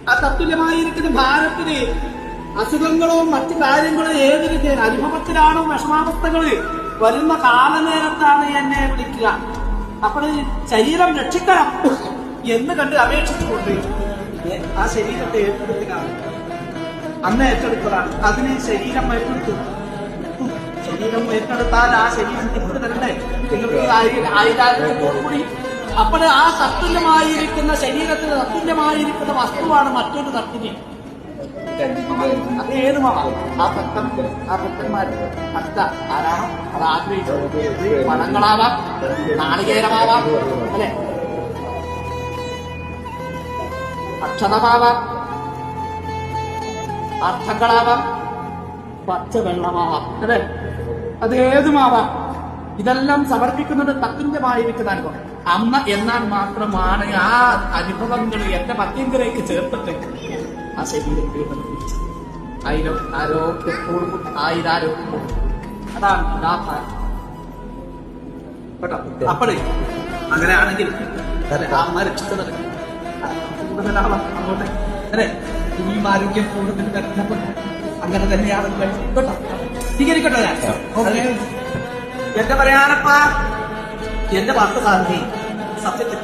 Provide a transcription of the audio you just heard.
ആ തത്തുല്യമായിരിക്കുന്ന ഭാരത്തിന് അസുഖങ്ങളും മറ്റു കാര്യങ്ങളും ഏതൊരു അനുഭവത്തിലാണോ വിഷമാവസ്ഥകള് വരുന്ന കാലനേരത്താണ് എന്നെ വിളിക്കുക. അപ്പോൾ ശരീരം രക്ഷിക്കണം എന്ന് കണ്ട് അപേക്ഷിച്ചുകൊണ്ട് ആ ശരീരത്തെ ഏറ്റെടുക്കുകയാണ്. അന്ന് ഏറ്റെടുക്കലാണ്. അതിന് ശരീരം ഏറ്റെടുത്തു. ശരീരം ഏറ്റെടുത്താൽ ആ ശരീരം തിരിച്ചു തരണ്ടേ നിങ്ങൾക്ക് ആയിരാത്തോടുകൂടി. അപ്പോൾ ആ തത്തുല്യമായിരിക്കുന്ന ശരീരത്തിന് തത്തുല്യമായിരിക്കുന്ന വസ്തുവാണ് മറ്റൊരു തട്ടിന്. അത് ഏതുമാവാം. ആ ഭക്തന്മാർ അടുത്ത ആരാണോ അത് ആഗ്രഹിച്ചത് പഴങ്ങളാവാം, നാളികേരമാവാം, അല്ലെ, അക്ഷതമാവാം, അർത്ഥങ്ങളാവാം, പച്ചവെള്ളമാവാം, അല്ലെ, അത് ഏതുമാവാം. ഇതെല്ലാം സമർപ്പിക്കുന്നത് തത്തുല്യമായിരിക്കുന്ന അനുഭവം. അന്ന് എന്നാൽ മാത്രമാണ് ആ അനുഭവങ്ങൾ എന്റെ മധ്യത്തിലേക്ക് ചേർത്തിട്ട് ആ ശരീരത്തെ ബന്ധിപ്പിച്ചത്. ആരോഗ്യത്തോടും ആയിരാരോഗ്യം. അതാണ് കേട്ടോ. അപ്പോഴേ അങ്ങനെയാണെങ്കിൽ അമ്മ രക്ഷിച്ചത് കൂടുതലാവാം അങ്ങോട്ടെ, അല്ലെ, ഇനിയും ആരോഗ്യം കൂടുതൽ കരുതപ്പെട്ടു. അങ്ങനെ തന്നെയാണ് കേട്ടോ. സ്വീകരിക്കട്ടോ. ഞാൻ എന്താ പറയാനപ്പാ എന്റെ വാർത്ത സാധനം സത്യത്തിൽ